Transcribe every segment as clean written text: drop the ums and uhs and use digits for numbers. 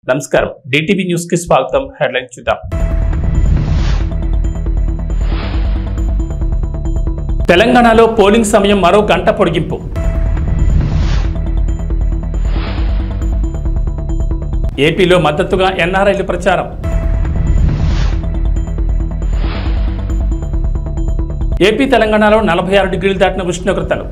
నమస్కారం DTV news కి స్వాగతం హెడ్లైన్ చూద్దాం తెలంగాణలో పోలింగ్ సమయం మరో గంట పొడిగింపు ఏపీలో మద్దతుగా ఎన్ఆర్ఐలు ప్రచారం ఏపీ తెలంగాణలో 46 డిగ్రీలు దాటిన ఉష్ణోగ్రతలు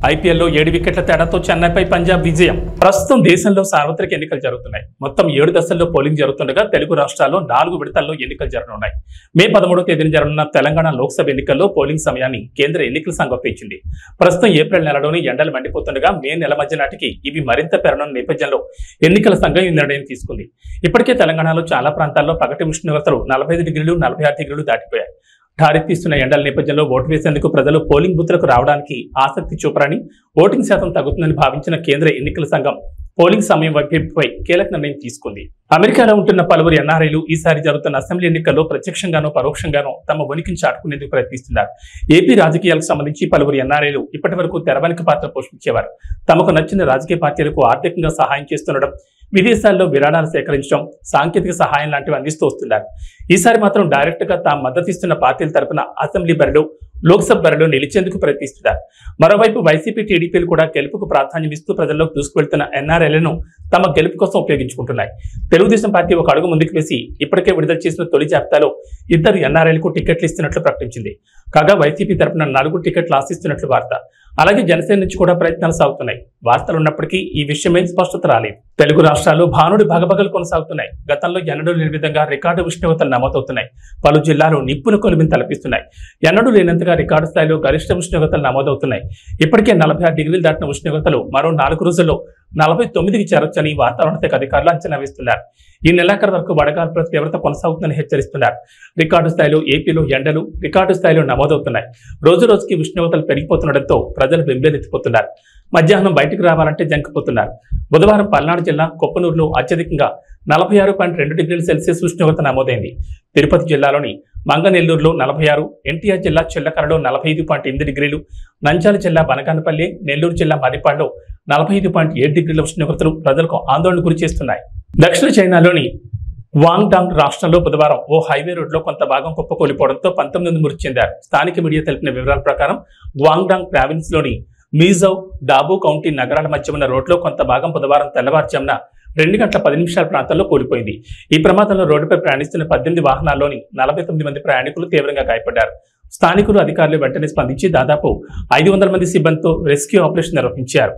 ఐపీఎల్లో 7 వికెట్ల తేడాతో చెన్నైపై పంజాబ్ విజయం ప్రస్తుతం దేశంలో సార్వత్రిక ఎన్నికలు జరుగుతున్నాయి మొత్తం 7 దశల్లో పోలింగ్ జరుగుతుండగా తెలుగు రాష్ట్రాల్లో 4 విడతల్లో ఎన్నికలు జరగనున్నాయి మే 13వ తేదీన జరగనున్న తెలంగాణ లోక్సభ ఎన్నికల్లో పోలింగ్ సమయాన్ని కేంద్ర ఎన్నికల సంఘం పెంచింది ప్రస్తుతం ఏప్రిల్ నెలలోని ఎండలు మండిపోతుండగా మే నెల మధ్య నాటికి ఇవి మరింత పెరగనున్న నేపథ్యంలో ఎన్నికల సంఘం ఈ నిర్ణయం తీసుకుంది ఇప్పటికే తెలంగాణలో చాలా ప్రాంతాల్లో పగటి ఉష్ణోగ్రతలు 45 డిగ్రీలు 46 డిగ్రీలు దాటిపోయాయి ఠారెత్తిస్తున్న ఎండల నేపథ్యంలో ఓటు వేసేందుకు ప్రజలు పోలింగ్ బూత్లకు రావడానికి ఆసక్తి చూపరని ఓటింగ్ శాతం తగ్గుతుందని భావించిన కేంద్ర ఎన్నికల సంఘం పోలింగ్ సమయం వైపుపై కీలక నిర్ణయం తీసుకుంది అమెరికాలో ఉంటున్న పలువురు ఎన్ఆర్ఐలు ఈసారి జరుగుతున్న అసెంబ్లీ ఎన్నికల్లో ప్రత్యక్షంగానో పరోక్షంగానో తమ ఉనికిని చాటుకునేందుకు ప్రయత్నిస్తున్నారు ఏపీ రాజకీయాలకు సంబంధించి పలువురు ఎన్ఆర్ఐలు ఇప్పటి వరకు తెరవెనుక పాత్ర పోషించేవారు తమకు నచ్చిన రాజకీయ పార్టీలకు ఆర్థికంగా సహాయం చేస్తుండడం విదేశాల్లో విరాళాలు సేకరించడం సాంకేతిక సహాయం లాంటివి అందిస్తూ వస్తున్నారు ఈసారి మాత్రం డైరెక్ట్ గా తాము మద్దతిస్తున్న పార్టీల తరపున అసెంబ్లీ బరిలో లోక్సభ బరిలో నిలిచేందుకు ప్రయత్నిస్తున్నారు మరోవైపు వైసీపీ టీడీపీలు కూడా గెలుపుకు ప్రాధాన్యం ఇస్తూ ప్రజల్లోకి దూసుకువెళ్తున్న ఎన్ఆర్ఐలను తమ గెలుపు కోసం ఉపయోగించుకుంటున్నాయి తెలుగుదేశం పార్టీ ఒక అడుగు ముందుకు వేసి ఇప్పటికే విడుదల చేసిన తొలి జాబితాలో 2 ఎన్ఆర్ఐలకు టికెట్లు ఇస్తున్నట్లు ప్రకటించింది కాగా వైసీపీ తరపున 4 టికెట్లు ఆశిస్తున్నట్లు వార్త అలాగే జనసేన నుంచి కూడా ప్రయత్నాలు సాగుతున్నాయి వార్తలు ఉన్నప్పటికీ ఈ విషయమై స్పష్టత రాలేదు తెలుగు రాష్ట్రాల్లో భానుడి భగభగలు కొనసాగుతున్నాయి గతంలో ఎన్నడూ లేని విధంగా రికార్డు ఉష్ణోగ్రతలు నమోదవుతున్నాయి పలు జిల్లాలు నిప్పును కొలిమిని తలపిస్తున్నాయి ఎన్నడూ లేనంతగా రికార్డు స్థాయిలో గరిష్ట ఉష్ణోగ్రతలు నమోదవుతున్నాయి ఇప్పటికే 46 డిగ్రీలు దాటిన ఉష్ణోగ్రతలు మరో 4 రోజుల్లో 49కి చేరొచ్చని వాతావరణ శాఖ అధికారులు అంచనా వేస్తున్నారు ఈ నెలాఖరు వరకు వడగాల్పుల తీవ్రత కొనసాగుతుందని హెచ్చరిస్తున్నారు రికార్డు స్థాయిలో ఏపీలో ఎండలు రికార్డు స్థాయిలో నమోదవుతున్నాయి రోజు రోజుకి ఉష్ణోగ్రతలు పెరిగిపోతుండటంతో ప్రజలు బెంబేలెత్తిపోతున్నారు మధ్యాహ్నం బయటకు రావాలంటే జంకిపోతున్నారు బుధవారం పల్నాడు జిల్లా కొప్పనూరులో అత్యధికంగా 46.2 డిగ్రీల సెల్సియస్ ఉష్ణోగ్రత నమోదైంది తిరుపతి జిల్లాలోని మంగనెల్లూరులో 46 ఎన్టీఆర్ జిల్లా చిల్లకరలో 45.8 డిగ్రీలు నంద్యాల జిల్లా బనగానపల్లి నెల్లూరు జిల్లా మరిపాడులో 45.7 డిగ్రీల ఉష్ణోగ్రతలు ప్రజలకు ఆందోళన గురి చేస్తున్నాయి దక్షిణ చైనాలోని వాంగ్డాంగ్ రాష్ట్రంలో బుధవారం ఓ హైవే రోడ్లో కొంత భాగం కుప్పకూలిపోవడంతో 19 మంది మృతి చెందారు స్థానిక మీడియా తెలిపిన వివరాల ప్రకారం గ్వాంగ్డాంగ్ ప్రావిన్స్ లోని మీజౌ డాబు కౌంటీ నగరాల మధ్య ఉన్న రోడ్లో కొంత భాగం బుధవారం తెల్లవారుజామున 2 గంటల 10 నిమిషాల ప్రాంతంలో కూలిపోయింది ఈ ప్రమాదంలో రోడ్డుపై ప్రయాణిస్తున్న 18 వాహనాల్లోని 49 మంది ప్రయాణికులు తీవ్రంగా గాయపడ్డారు స్థానికులు అధికారులు వెంటనే స్పందించి దాదాపు 500 మంది సిబ్బందితో రెస్క్యూ ఆపరేషన్ నిర్వహించారు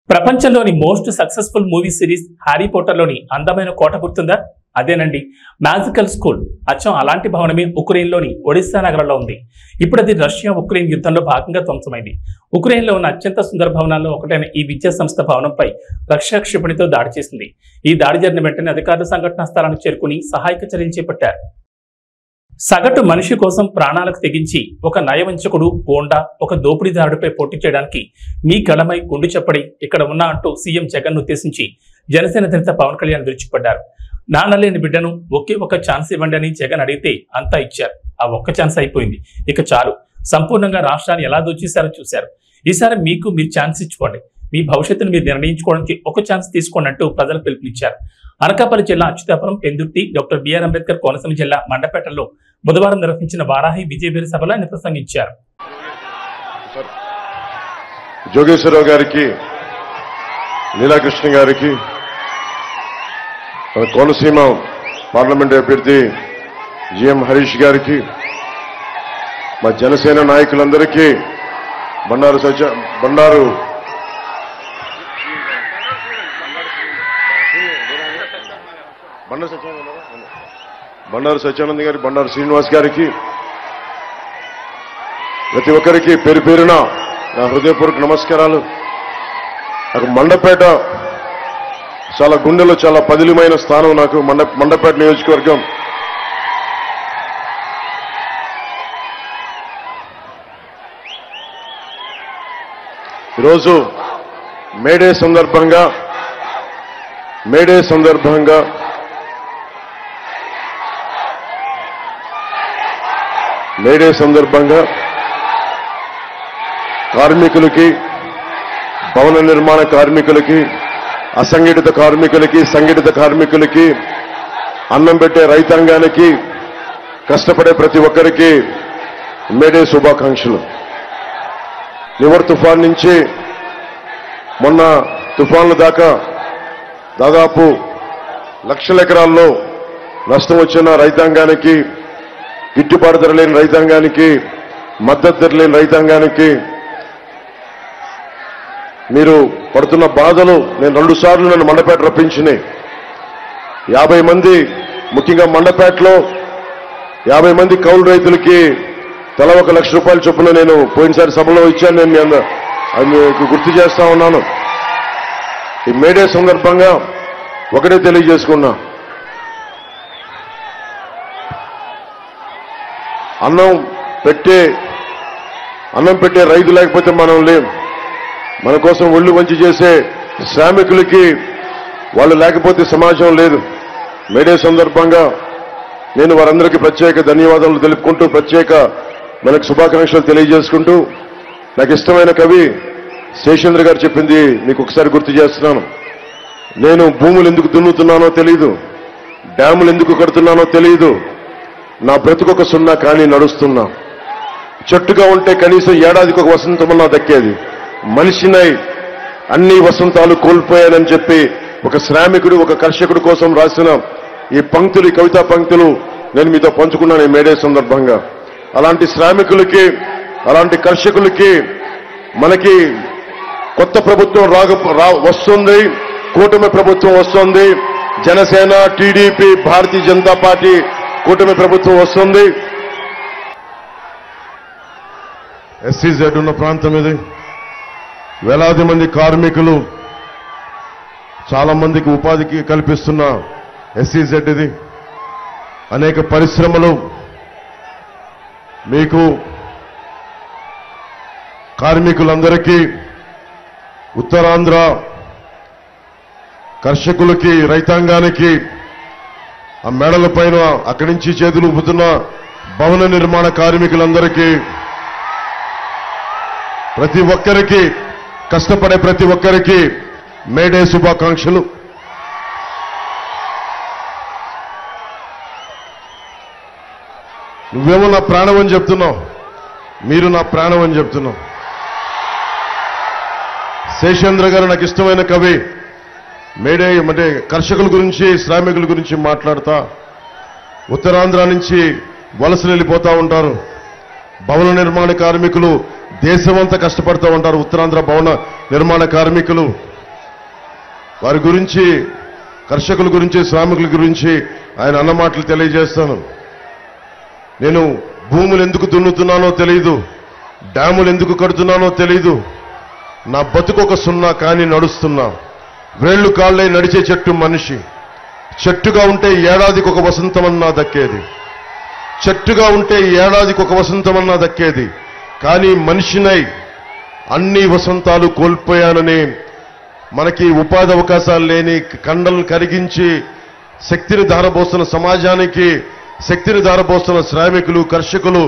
ప్రపంచంలోని most successful movie series Harry Potter లోని అందమైన కోట గుర్తుందా అదేనండి మ్యాజికల్ స్కూల్ అచ్చం అలాంటి భవనమే ఉక్రెయిన్లోని ఒడిస్సా నగరంలో ఉంది ఇప్పుడు అది రష్యా ఉక్రెయిన్ యుద్ధంలో భాగంగా ధ్వంసమైంది ఉక్రెయిన్లో ఉన్న అత్యంత సుందర భవనాల్లో ఒకటైన ఈ విద్యా సంస్థ భవనంపై రష్యా క్షిపణితో దాడి చేసింది ఈ దాడి జరిగిన వెంటనే అధికారులు సంఘటనా స్థలానికి చేరుకుని సహాయక చర్యలు చేపట్టారు సగటు మనిషి కోసం ప్రాణాలకు తెగించి ఒక నయవంచకుడు గోండా ఒక దోపిడీదారుడిపై పోటీ చేయడానికి మీ గళమై గుండు చెప్పడి ఇక్కడ ఉన్నా అంటూ సీఎం జగన్ ఉద్దేశించి జనసేన అధినేత పవన్ కళ్యాణ్ విరుచుకుపడ్డారు నాన్నలేని బిడ్డను ఒకే ఒక ఛాన్స్ ఇవ్వండి అని జగన్ అడిగితే అంతా ఇచ్చారు ఆ ఒక్క ఛాన్స్ అయిపోయింది ఇక చాలు సంపూర్ణంగా రాష్ట్రాన్ని ఎలా దోచేశారో చూశారు ఈసారి మీరు ఛాన్స్ ఇచ్చుకోండి మీ భవిష్యత్తును మీరు నిర్ణయించుకోవడానికి ఒక ఛాన్స్ తీసుకోండి అంటూ ప్రజలు పిలుపునిచ్చారు అనకాపల్లి జిల్లా అచ్యుతాపురం పెందుర్తి డాక్టర్ బిఆర్ అంబేద్కర్ కోనసీమ జిల్లా మండపేటలో బుధవారం నిర్వహించిన వారాహి విజయబేరి సభలో ఆయన ప్రసంగించారు జోగేశ్వరరావు గారికి లీలాకృష్ణ గారికి కోనసీమ పార్లమెంట్ అభ్యర్థి జిఎం హరీష్ గారికి మా జనసేన నాయకులందరికీ బండారు సత్యానంద్ గారి బండారు శ్రీనివాస్ గారికి ప్రతి ఒక్కరికి పేరు పేరున నా హృదయపూర్వక నమస్కారాలు నాకు మండపేట చాలా గుండెలో చాలా పదిలమైన స్థానం నాకు మండపేట నియోజకవర్గం ఈరోజు మేడే సందర్భంగా కార్మికులకి, భవన నిర్మాణ కార్మికులకి, అసంఘటిత కార్మికులకి, సంఘటిత కార్మికులకి, అన్నం పెట్టే రైతాంగానికి, కష్టపడే ప్రతి ఒక్కరికి మేడే శుభాకాంక్షలు. నివర్ తుఫాన్ నుంచి మొన్న తుఫాన్ల దాకా దాదాపు లక్షల ఎకరాల్లో నష్టం వచ్చిన రైతాంగానికి, గిట్టుబాటు ధర లేని రైతాంగానికి, మద్దతు ధర లేని రైతాంగానికి మీరు పడుతున్న బాధలు నేను 2 సార్లు నన్ను మండపేట రప్పించినాయి. 50 మంది, ముఖ్యంగా మండపేటలో 50 మంది కౌలు రైతులకి తల 1 లక్ష రూపాయల చొప్పున నేను పోయినసారి సభలో ఇచ్చాను. నేను అది మీకు గుర్తు చేస్తా ఉన్నాను. ఈ మేడే సందర్భంగా ఒకటే తెలియజేసుకున్నా, అన్నం పెట్టే రైతు లేకపోతే మనం లేం. మన కోసం ఒళ్ళు వంచి చేసే శ్రామికులకి వాళ్ళు లేకపోతే సమాజం లేదు. మేడే సందర్భంగా నేను వారందరికీ ప్రత్యేక ధన్యవాదాలు తెలుపుకుంటూ, ప్రత్యేక మనకు శుభాకాంక్షలు తెలియజేసుకుంటూ, నాకు ఇష్టమైన కవి శేషేంద్ర గారు చెప్పింది మీకు ఒకసారి గుర్తు చేస్తున్నాను. నేను భూములు ఎందుకు దున్నుతున్నానో తెలియదు, డ్యాములు ఎందుకు కడుతున్నానో తెలియదు, నా బ్రతుకొక సున్నా కానీ నడుస్తున్నా. చెట్టుగా ఉంటే కనీసం ఏడాదికి ఒక వసంతమన్నా దక్కేది. మనిషినై అన్ని వసంతాలు కోల్పోయానని చెప్పి ఒక శ్రామికుడు, ఒక కర్షకుడు కోసం రాసిన ఈ పంక్తులు, ఈ కవితా పంక్తులు నేను మీతో పంచుకున్నాను ఈ మేడే సందర్భంగా. అలాంటి శ్రామికులకి, అలాంటి కర్షకులకి మనకి కొత్త ప్రభుత్వం వస్తుంది, కూటమి ప్రభుత్వం వస్తుంది. జనసేన, టీడీపీ, భారతీయ జనతా పార్టీ కూటమి ప్రభుత్వం వస్తుంది. ఎస్సీజెడ్ ఉన్న ప్రాంతం ఇది. వేలాది మంది కార్మికులు, చాలా మందికి ఉపాధికి కల్పిస్తున్న ఎస్సీజెడ్ ఇది. అనేక పరిశ్రమలు, మీకు కార్మికులందరికీ, ఉత్తరాంధ్ర కర్షకులకి, రైతాంగానికి, ఆ మేడల పైన అక్కడి నుంచి చేతులు ఊపుతున్న భవన నిర్మాణ కార్మికులందరికీ, ప్రతి ఒక్కరికి, కష్టపడే ప్రతి ఒక్కరికి మేడే శుభాకాంక్షలు. నువ్వేమో నా ప్రాణం అని చెప్తున్నావు, మీరు నా ప్రాణం అని చెప్తున్నావు. శేషేంద్ర గారు నాకు ఇష్టమైన కవి. మేడే అంటే కర్షకుల గురించి, శ్రామికుల గురించి మాట్లాడతా, ఉత్తరాంధ్ర నుంచి వలసలు వెళ్ళిపోతా ఉంటారు. భవన నిర్మాణ కార్మికులు దేశమంతా కష్టపడుతూ ఉంటారు. ఉత్తరాంధ్ర భవన నిర్మాణ కార్మికులు, వారి గురించి, కర్షకుల గురించి, శ్రామికుల గురించి ఆయన అన్న మాటలు తెలియజేస్తాను. నేను భూములు ఎందుకు దున్నుతున్నానో తెలియదు, డ్యాములు ఎందుకు కడుతున్నానో తెలియదు, నా బతుకొక సున్నా కానీ నడుస్తున్నా. వేళ్లు కాళ్ళై నడిచే చెట్టు మనిషి. చెట్టుగా ఉంటే ఏడాదికి ఒక వసంతమన్నా దక్కేది. చెట్టుగా ఉంటే ఏడాదికి ఒక వసంతమన్నా దక్కేది. కానీ మనిషినై అన్ని వసంతాలు కోల్పోయానని, మనకి ఉపాధి అవకాశాలు లేని, కండలను కరిగించి శక్తిని ధారపోస్తున్న సమాజానికి శక్తిని ధారపోస్తున్న శ్రామికులు, కర్షకులు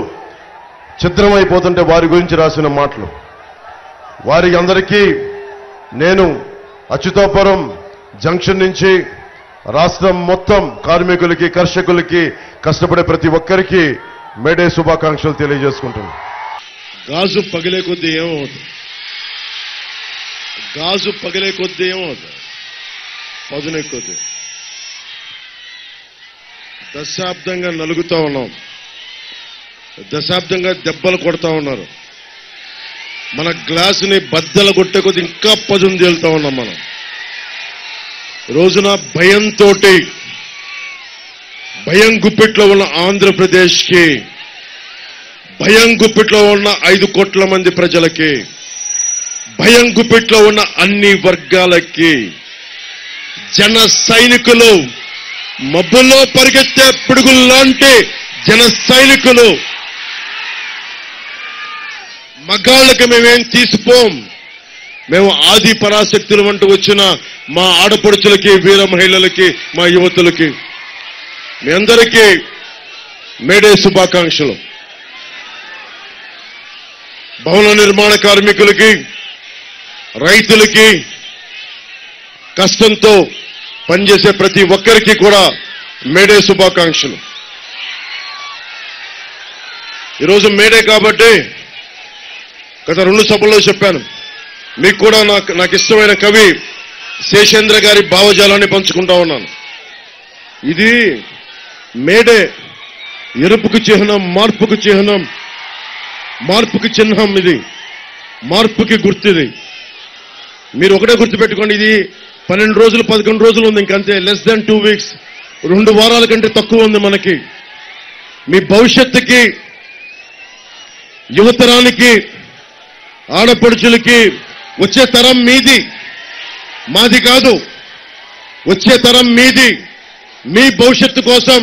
ఛిద్రమైపోతుంటే వారి గురించి రాసిన మాటలు. వారి అందరికీ నేను అచ్యుతాపురం జంక్షన్ నుంచి రాష్ట్రం మొత్తం కార్మికులకి, కర్షకులకి, కష్టపడే ప్రతి ఒక్కరికి మేడే శుభాకాంక్షలు తెలియజేసుకుంటున్నాను. గాజు పగిలే కొద్దీ ఏమవుతుంది? గాజు పగిలే కొద్దీ ఏమవుతుంది? పదునే కొద్దీ. దశాబ్దంగా నలుగుతా ఉన్నాం, దశాబ్దంగా దెబ్బలు కొడతా ఉన్నారు. మన గ్లాసుని బద్దలు కొట్టే కొద్ది ఇంకా పదును తేలుతా ఉన్నాం. మనం రోజున భయంతో, భయం గుప్పిట్లో ఉన్న ఆంధ్రప్రదేశ్కి, భయం గుప్పిట్లో ఉన్న 5 కోట్ల మంది ప్రజలకి, భయం గుప్పిట్లో ఉన్న అన్ని వర్గాలకి జన సైనికులు, మబ్బుల్లో పరిగెత్తే పిడుగుల్లాంటి జన సైనికులు, మగాళ్ళకి మేమేం తీసిపోం. మేము ఆది పరాశక్తులు అంటూ వచ్చిన మా ఆడపడుచులకి, వీర మహిళలకి, మా యువతులకి, మీ అందరికీ మేడే శుభాకాంక్షలు. భవన నిర్మాణ కార్మికులకి, రైతులకి, కష్టంతో పనిచేసే ప్రతి ఒక్కరికి కూడా మేడే శుభాకాంక్షలు. ఈరోజు మేడే కాబట్టి గత 2 సభల్లో చెప్పాను, మీకు కూడా నాకు ఇష్టమైన కవి శేషేంద్ర గారి భావజాలాన్ని పంచుకుంటా ఉన్నాను. ఇది మేడే ఎరుపుకు చిహ్నం, మార్పుకు చిహ్నం, మార్పుకి చిహ్నం, ఇది మార్పుకి గుర్తుది. మీరు ఒకటే గుర్తుపెట్టుకోండి, ఇది 12 రోజులు 11 రోజులు ఉంది, ఇంకంతే, లెస్ దాన్ 2 వీక్స్, 2 వారాల కంటే తక్కువ ఉంది మనకి. మీ భవిష్యత్తుకి, యువతరానికి, ఆడపడుచులకి, వచ్చే తరం మీది, మాది కాదు, వచ్చే తరం మీది. మీ భవిష్యత్తు కోసం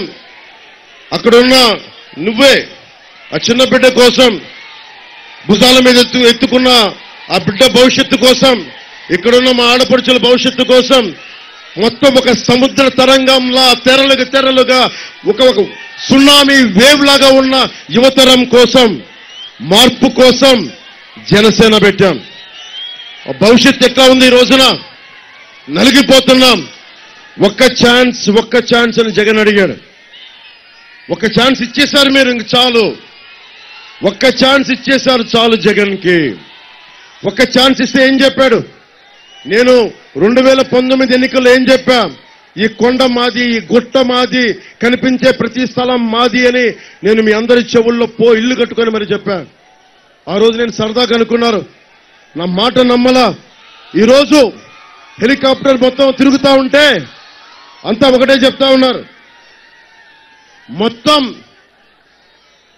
అక్కడున్న నువ్వే, ఆ చిన్న బిడ్డ కోసం, భుజాల మీద ఎత్తుకున్న ఆ బిడ్డ భవిష్యత్తు కోసం, ఇక్కడున్న మా ఆడపడుచుల భవిష్యత్తు కోసం, మొత్తం ఒక సముద్ర తరంగంలా తెరలుగా ఒక సునామీ వేవ్ లాగా ఉన్న యువతరం కోసం, మార్పు కోసం జనసేన పెట్టాం. భవిష్యత్తు ఎట్లా ఉంది? ఈ రోజున నలిగిపోతున్నాం. ఒక్క ఛాన్స్ అని జగన్ అడిగాడు. ఒక్క ఛాన్స్ ఇచ్చేశారు మీరు, ఇంక చాలు. ఒక్క ఛాన్స్ ఇచ్చేశారు చాలు జగన్కి. ఒక్క ఛాన్స్ ఇస్తే ఏం చెప్పాడు? నేను 2019 ఎన్నికల్లో ఏం చెప్పా? ఈ కొండ మాది, ఈ గుట్ట మాది, కనిపించే ప్రతి స్థలం మాది అని నేను మీ అందరి చెవుల్లో ఇల్లు కట్టుకొని మరి చెప్పా. ఆ రోజు నేను సరదాగా అనుకున్నారు, నా మాట నమ్మలా. ఈరోజు హెలికాప్టర్ మొత్తం తిరుగుతా ఉంటే అంతా ఒకటే చెప్తా ఉన్నారు, మొత్తం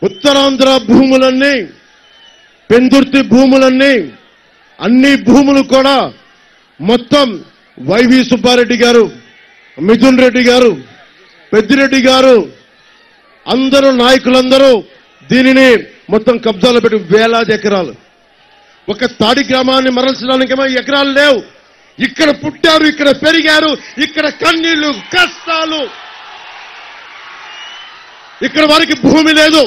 ఉత్తరాంధ్ర భూములన్నీ, పెందుర్తి భూములన్నీ, అన్ని భూములు కూడా మొత్తం వైవి సుబ్బారెడ్డి గారు, మిథున్ రెడ్డి గారు, పెద్దిరెడ్డి గారు, అందరూ నాయకులందరూ దీనిని మొత్తం కబ్జాలో పెట్టి వేలాది ఎకరాలు. ఒక తాడి గ్రామాన్ని మరల్చడానికేమో ఎకరాలు లేవు. ఇక్కడ పుట్టారు, ఇక్కడ పెరిగారు, ఇక్కడ కన్నీళ్లు, కష్టాలు. ఇక్కడ వారికి భూమి లేదు,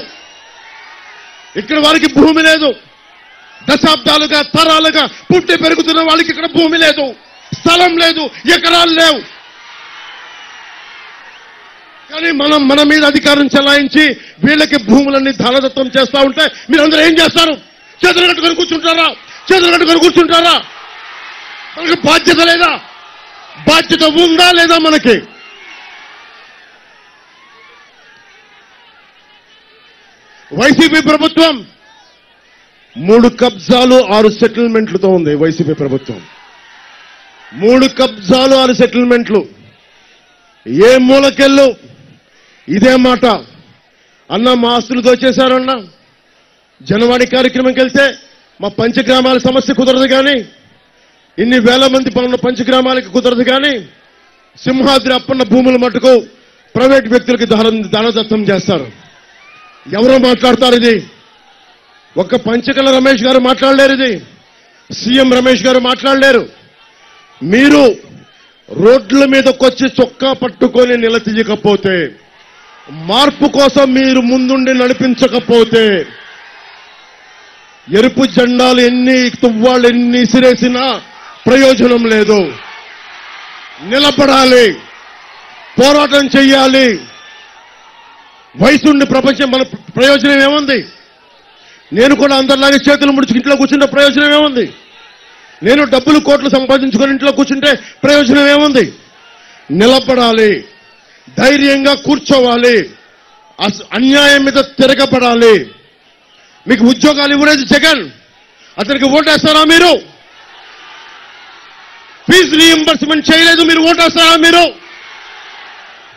ఇక్కడ వారికి భూమి లేదు. దశాబ్దాలుగా, తరాలుగా పుట్టి పెరుగుతున్న వాళ్ళకి ఇక్కడ భూమి లేదు, స్థలం లేదు, ఎకరాలు లేవు. కానీ మన మీద అధికారం చెలాయించి వీళ్ళకి భూములన్నీ ధనదత్తం చేస్తా ఉంటే మీరందరూ ఏం చేస్తారు? చేతులు కట్టుకొని కూర్చుంటారా? మనకి బాధ్యత లేదా? బాధ్యత ఉందా లేదా మనకి? వైసీపీ ప్రభుత్వం 3 కబ్జాలు 6 సెటిల్మెంట్లతో ఉంది. వైసీపీ ప్రభుత్వం 3 కబ్జాలు 6 సెటిల్మెంట్లు. ఏ మూలకెళ్ళు ఇదే మాట. అన్న మా ఆస్తులు దోచేశారన్నా, జనవాణి కార్యక్రమంకి వెళ్తే మా పంచగ్రామాల సమస్య కుదరదు కానీ, ఇన్ని వేల మంది పనున్న పంచగ్రామాలకి కుదరదు కానీ, సింహాద్రి అప్పన్న భూముల మటుకు ప్రైవేట్ వ్యక్తులకి దానదత్తం చేస్తారు. ఎవరో మాట్లాడతారు ఇది? ఒక్క పంచకల రమేష్ గారు మాట్లాడలేరు, ఇది సీఎం రమేష్ గారు మాట్లాడలేరు. మీరు రోడ్ల మీదకొచ్చి చొక్కా పట్టుకొని నిలదీయకపోతే, మార్పు కోసం మీరు ముందుండి నడిపించకపోతే, ఎరుపు జెండాలు ఎన్ని తువ్వాళ్ళు ఎన్ని సిరేసినా ప్రయోజనం లేదు. నిలబడాలి, పోరాటం చెయ్యాలి. వయసుండి ప్రపంచం మన ప్రయోజనం ఏముంది? నేను కూడా అందరిలాగే చేతులు ముడిచి ఇంట్లో కూర్చుంటే ప్రయోజనం ఏముంది? నేను డబ్బులు కోట్లు సంపాదించుకొని ఇంట్లో కూర్చుంటే ప్రయోజనం ఏముంది? నిలబడాలి, ధైర్యంగా కూర్చోవాలి, అన్యాయం మీద తిరగబడాలి. మీకు ఉద్యోగాలు ఇవ్వలేదు జగన్, అతనికి ఓటేస్తారా మీరు? ఫీజు రీయింబర్స్మెంట్ చేయలేదు, మీరు ఓటేస్తారా మీరు?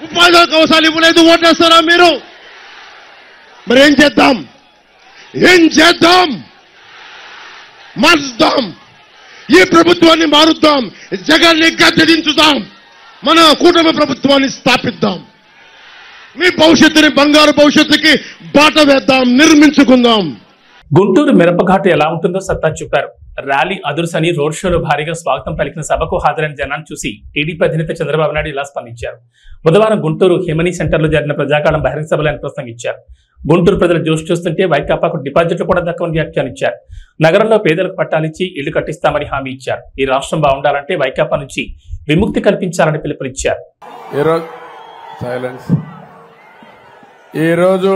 ఉపాధి అవకాశాలు ఇవ్వలేదు, ఓటేస్తారా మీరు? మరి ఏం చేద్దాం? మార్చుదాం, ఈ ప్రభుత్వాన్ని మారుద్దాం, జగన్ని గద్దెదించుదాం, మన కూటమి ప్రభుత్వాన్ని స్థాపిద్దాం. మీ భవిష్యత్తుని, బంగారు భవిష్యత్తుకి బాట వేద్దాం, నిర్మించుకుందాం. గుంటూరు మిరపఘాటు ఎలా ఉంటుందో సత్తా చూపారు. ర్యాలీ అదుర్సని రోడ్ షోలో భారీగా స్వాగతం పలికిన సభకు హాజరైన జనాన్ని చూసి టీడీపీ అధినేత చంద్రబాబు నాయుడు ఇలా స్పందించారు. బుధవారం గుంటూరు హిమనీ సెంటర్లో జరిగిన ప్రజాకాలం బహిరంగ సభలో ఆయన ప్రసంగించారు. గుంటూరు ప్రజల జోష్ చూస్తుంటే వైకాపాకు డిపాజిట్లు కూడా దక్కవని వ్యాఖ్యానించారు. నగరంలో పేదలకు పట్టాలిచ్చి ఇళ్లు కట్టిస్తామని హామీ ఇచ్చారు. ఈ రాష్ట్రం బాగుండాలంటే వైకాపా నుంచి విముక్తి కల్పించాలని పిలుపునిచ్చారు. ఈరోజు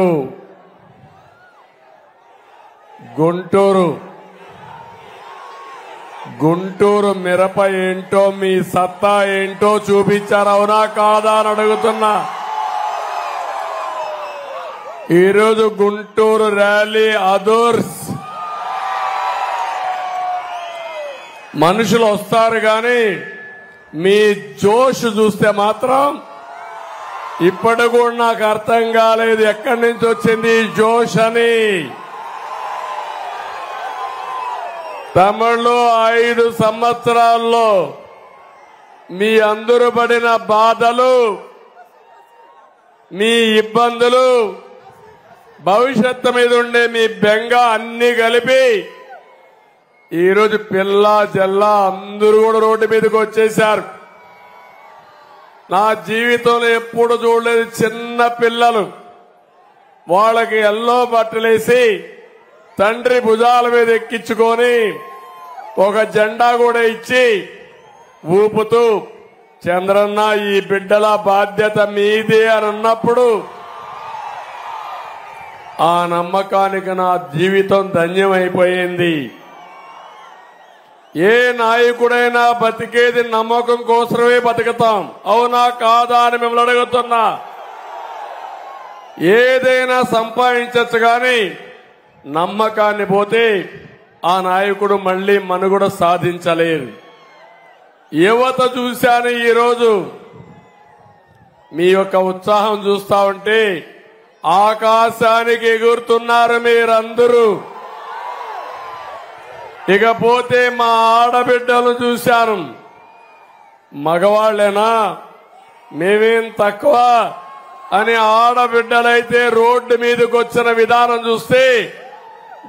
గుంటూరు మిరప ఏంటో మీ సత్తా ఏంటో చూపించారు, అవునా కాదా అని అడుగుతున్నా. ఈరోజు గుంటూరు ర్యాలీ అదర్స్ మనుషులు వస్తారు కానీ మీ జోష్ చూస్తే మాత్రం ఇప్పటి కూడా నాకు అర్థం కాలేదు ఎక్కడి నుంచి వచ్చింది ఈ జోష్ అని. తమిళ్లో 5 సంవత్సరాల్లో మీ అందరూ పడిన బాధలు, మీ ఇబ్బందులు, భవిష్యత్తు మీద ఉండే మీ బెంగ అన్ని కలిపి ఈరోజు పిల్ల జల్లా అందరూ కూడా రోడ్డు మీదకి వచ్చేశారు. నా జీవితంలో ఎప్పుడు చూడలేదు చిన్న పిల్లలు వాళ్ళకి ఎల్లో బట్టలేసి తండ్రి భుజాల మీద ఎక్కించుకొని ఒక జెండా కూడా ఇచ్చి ఊపుతూ చంద్రన్న ఈ బిడ్డల బాధ్యత మీదే అని అన్నప్పుడు ఆ నమ్మకానికి నా జీవితం ధన్యమైపోయింది. ఏ నాయకుడైనా బతికేది నమ్మకం కోసమే బతుకుతాం, అవునా కాదా అని మిమ్మల్ని అడుగుతున్నా. ఏదైనా సంపాదించచ్చు కానీ నమ్మకాన్ని పోతే ఆ నాయకుడు మళ్లీ మనుగడ సాధించలేరు. యువత చూశాను ఈరోజు మీ యొక్క ఉత్సాహం చూస్తా ఉంటే ఆకాశానికి ఎగురుతున్నారు మీరందరూ. ఇకపోతే మా ఆడబిడ్డలు చూశాను, మగవాళ్లేనా మేమేం తక్కువ అని ఆడబిడ్డలైతే రోడ్డు మీదకి వచ్చిన విధానం చూస్తే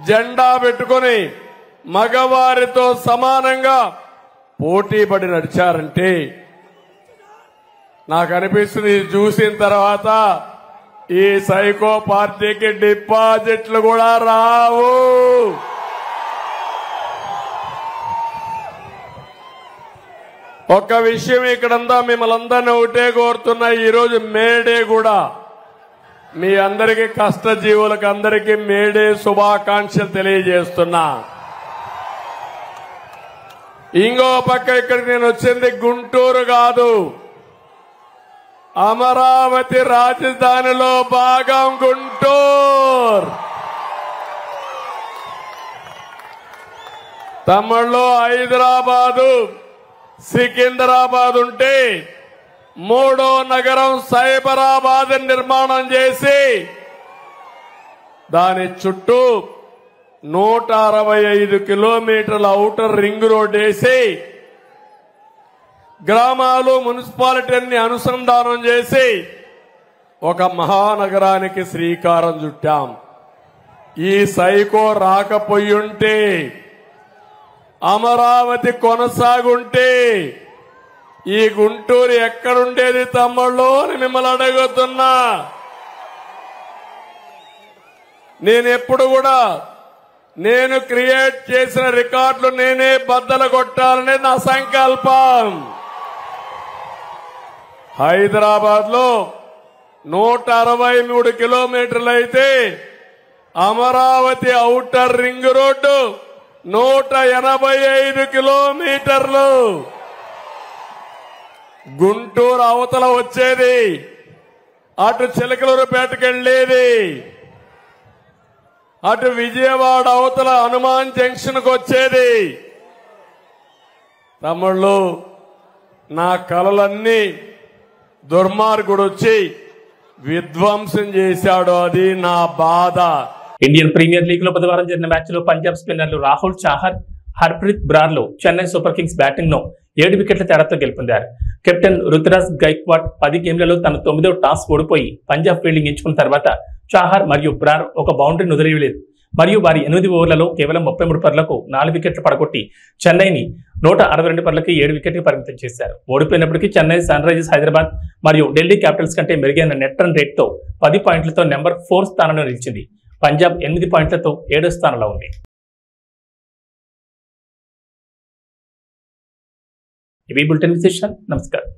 జెండా పెట్టుకుని మగవారితో సమానంగా పోటీ పడి నడిచారంటే నాకు అనిపిస్తుంది చూసిన తర్వాత ఈ సైకో పార్టీకి డిపాజిట్లు కూడా రావు. ఒక్క విషయం ఇక్కడంతా మిమ్మల్ని అందరినీ ఒకటే కోరుతున్నా, ఈరోజు మేడే కూడా మీ అందరికీ కష్టజీవులకు అందరికీ మేడే శుభాకాంక్షలు తెలియజేస్తున్నా. ఇంకో పక్క ఇక్కడికి నేను వచ్చింది గుంటూరు కాదు, అమరావతి రాజధానిలో భాగం గుంటూరు. తమిళ్లో హైదరాబాదు సికింద్రాబాద్ ఉంటే మూడో నగరం సైబరాబాద్ నిర్మాణం చేసి దాని చుట్టూ 165 కిలోమీటర్ల ఔటర్ రింగ్ రోడ్ వేసి గ్రామాలు మున్సిపాలిటీని అనుసంధానం చేసి ఒక మహానగరానికి శ్రీకారం చుట్టాం. ఈ సైకో రాకపోయుంటే, అమరావతి కొనసాగుంటే ఈ గుంటూరు ఎక్కడుండేది తమ్ముళ్ళు అని మిమ్మల్ని అడుగుతున్నా. నేనెప్పుడు కూడా నేను క్రియేట్ చేసిన రికార్డులు నేనే బద్దలు కొట్టాలనే నా సంకల్పం. హైదరాబాద్ లో 163 కిలోమీటర్లు అయితే అమరావతి ఔటర్ రింగ్ రోడ్డు 185 కిలోమీటర్లు. గుంటూరు అవతల వచ్చేది, అటు చిలకలూరుపేటకు వెళ్లేది, అటు విజయవాడ అవతల హనుమాన్ జంక్షన్ కు వచ్చేది. తమ్ముళ్ళు, నా కలలన్నీ దుర్మార్గుడు వచ్చి విధ్వంసం చేశాడు, అది నా బాధ. ఇండియన్ ప్రీమియర్ లీగ్ లో బుధవారం జరిగిన మ్యాచ్ లో పంజాబ్ స్పిన్నర్లు రాహుల్ చాహర్, హర్ప్రీత్ బ్రార్ లో చెన్నై సూపర్ కింగ్స్ బ్యాటింగ్ లో 7 వికెట్ల తేడాతో గెలుపొందారు. కెప్టెన్ రుతురాజ్ గైక్వాడ్ 10 గేమ్లలో తన 9వ టాస్ ఓడిపోయి పంజాబ్ ఫీల్డింగ్ ఎంచుకున్న తర్వాత చాహర్ మరియు బ్రార్ ఒక బౌండరీని వదిలేయలేదు. మరియు వారి 8 ఓవర్లలో కేవలం 33 పరుగులకు 4 వికెట్లు పడగొట్టి చెన్నైని 162 పరుగులకి 7 వికెట్కి పరిమితం చేశారు. ఓడిపోయినప్పటికీ చెన్నై సన్ రైజర్స్ హైదరాబాద్ మరియు ఢిల్లీ క్యాపిటల్స్ కంటే మెరుగైన నెట్ రన్ రేట్తో 10 పాయింట్లతో నెంబర్ 4 స్థానంలో నిలిచింది. పంజాబ్ 8 పాయింట్లతో 7వ స్థానంలో ఉంది. ఇవి బులెటిన్ విశేషాలు. నమస్కారం.